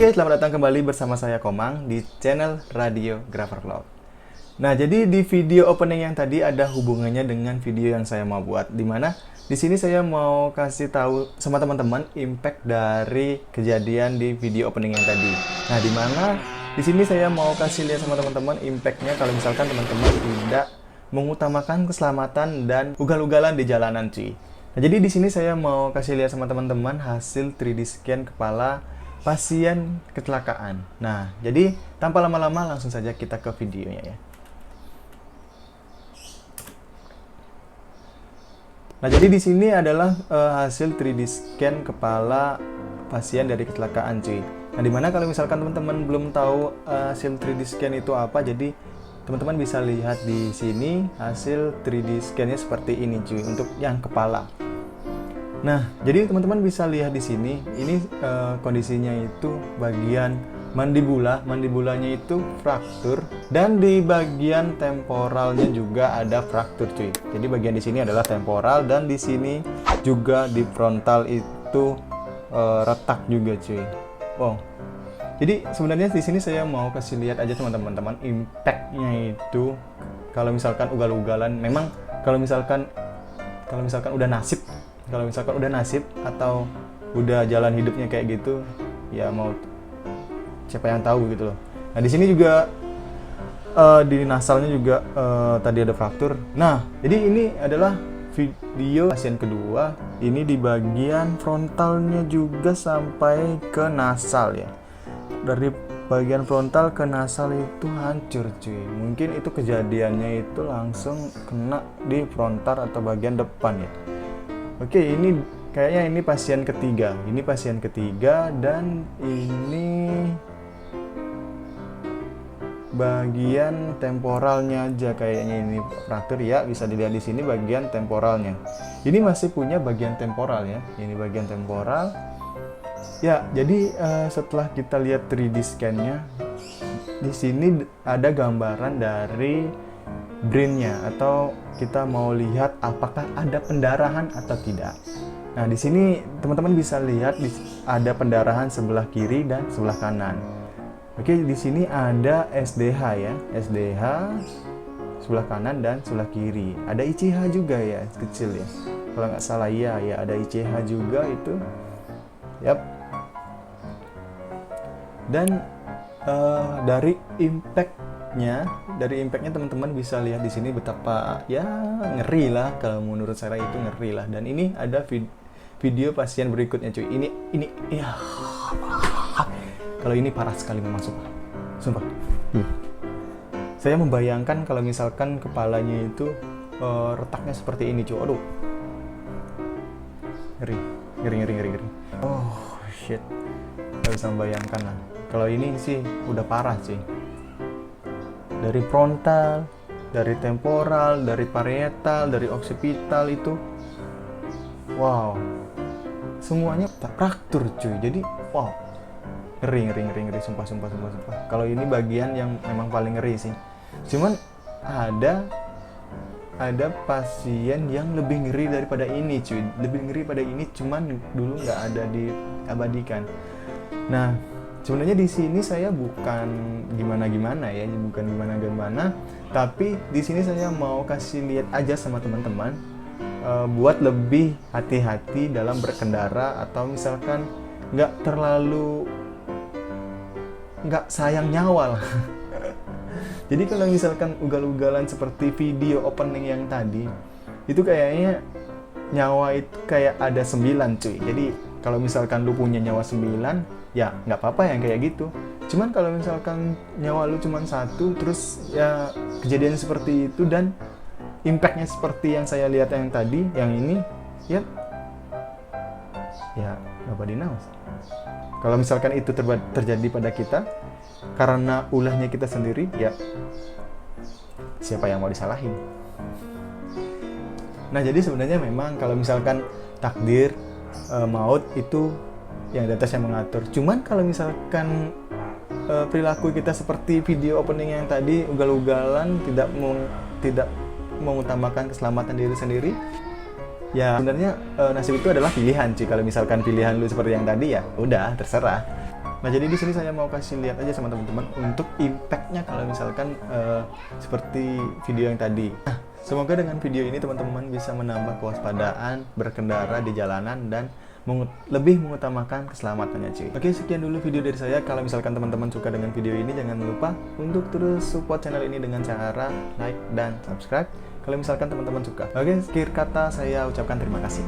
Oke, selamat datang kembali bersama saya Komang di channel Radio Grafer Vlog. Nah, jadi di video opening yang tadi ada hubungannya dengan video yang saya mau buat, dimana di sini saya mau kasih tahu sama teman-teman impact dari kejadian di video opening yang tadi. Nah, dimana di sini saya mau kasih lihat sama teman-teman impactnya kalau misalkan teman-teman tidak mengutamakan keselamatan dan ugal-ugalan di jalanan, cuy. Nah, jadi di sini saya mau kasih lihat sama teman-teman hasil 3D scan kepala pasien kecelakaan. Nah, jadi tanpa lama-lama langsung saja kita ke videonya ya. Nah, jadi di sini adalah hasil 3D scan kepala pasien dari kecelakaan, cuy. Nah, dimana kalau misalkan teman-teman belum tahu hasil 3D scan itu apa, jadi teman-teman bisa lihat di sini hasil 3D scan-nya seperti ini, cuy, untuk yang kepala. Nah, jadi teman-teman bisa lihat di sini, ini kondisinya itu bagian mandibulanya itu fraktur, dan di bagian temporalnya juga ada fraktur, cuy. Jadi bagian di sini adalah temporal, dan di sini juga di frontal itu retak juga, cuy. Wow. Jadi sebenarnya di sini saya mau kasih lihat aja teman-teman impact-nya itu kalau misalkan ugal-ugalan, memang kalau misalkan udah nasib. Kalau misalkan udah nasib atau udah jalan hidupnya kayak gitu, ya mau siapa yang tahu gitu loh. Nah, di sini juga di nasalnya juga tadi ada fraktur. Nah, jadi ini adalah video pasien kedua. Ini di bagian frontalnya juga sampai ke nasal ya. Dari bagian frontal ke nasal itu hancur, cuy. Mungkin itu kejadiannya itu langsung kena di frontal atau bagian depan ya. Oke, ini kayaknya ini pasien ketiga. Ini pasien ketiga, dan ini bagian temporalnya aja kayaknya ini fraktur ya. Bisa dilihat di sini bagian temporalnya. Ini masih punya bagian temporal ya. Ini bagian temporal. Ya, jadi setelah kita lihat 3D scan-nya, di sini ada gambaran dari brain-nya, atau kita mau lihat apakah ada pendarahan atau tidak. Nah, di sini teman-teman bisa lihat ada pendarahan sebelah kiri dan sebelah kanan. Oke, di sini ada SDH ya, SDH sebelah kanan dan sebelah kiri. Ada ICH juga ya, kecil ya. Kalau nggak salah ya ada ICH juga itu. Yap. Dan dari impactnya teman-teman bisa lihat di sini betapa ya ngeri lah, kalau menurut saya itu ngeri lah. Dan ini ada video pasien berikutnya, cuy. Ini ya, kalau ini parah sekali memang, sumpah. Saya membayangkan kalau misalkan kepalanya itu retaknya seperti ini, cuy. Aduh, ngeri. Oh shit, nggak bisa membayangkan lah. Kalau ini sih udah parah, sih. Dari frontal, dari temporal, dari parietal, dari occipital itu, wow, semuanya fraktur, cuy. Jadi wow, ngeri, sumpah. Kalau ini bagian yang memang paling ngeri sih. Cuman ada pasien yang lebih ngeri daripada ini, cuy. Lebih ngeri pada ini, cuman dulu nggak ada diabadikan. Nah, sebenarnya di sini saya bukan gimana ya, tapi di sini saya mau kasih lihat aja sama teman-teman buat lebih hati-hati dalam berkendara, atau misalkan nggak sayang nyawa lah. Jadi kalau misalkan ugal-ugalan seperti video opening yang tadi, itu kayaknya nyawa itu kayak ada 9, cuy. Jadi kalau misalkan lu punya nyawa 9, ya nggak apa-apa yang kayak gitu. Cuman kalau misalkan nyawa lu cuma 1, terus ya kejadian seperti itu dan impactnya seperti yang saya lihat yang tadi, yang ini, ya nobody knows. Kalau misalkan itu terjadi pada kita karena ulahnya kita sendiri, ya siapa yang mau disalahin? Nah, jadi sebenarnya memang kalau misalkan takdir maut itu yang di atas yang mengatur. Cuman kalau misalkan perilaku kita seperti video opening yang tadi, ugal-ugalan, tidak mengutamakan keselamatan diri sendiri, ya sebenarnya nasib itu adalah pilihan, cuy. Kalau misalkan pilihan lu seperti yang tadi, ya udah terserah. Nah, jadi di sini saya mau kasih lihat aja sama teman-teman untuk impact-nya kalau misalkan seperti video yang tadi. Nah, semoga dengan video ini teman-teman bisa menambah kewaspadaan berkendara di jalanan dan lebih mengutamakan keselamatannya cuy. Oke, sekian dulu video dari saya. Kalau misalkan teman-teman suka dengan video ini, jangan lupa untuk terus support channel ini dengan cara like dan subscribe kalau misalkan teman-teman suka. Oke, akhir kata saya ucapkan terima kasih.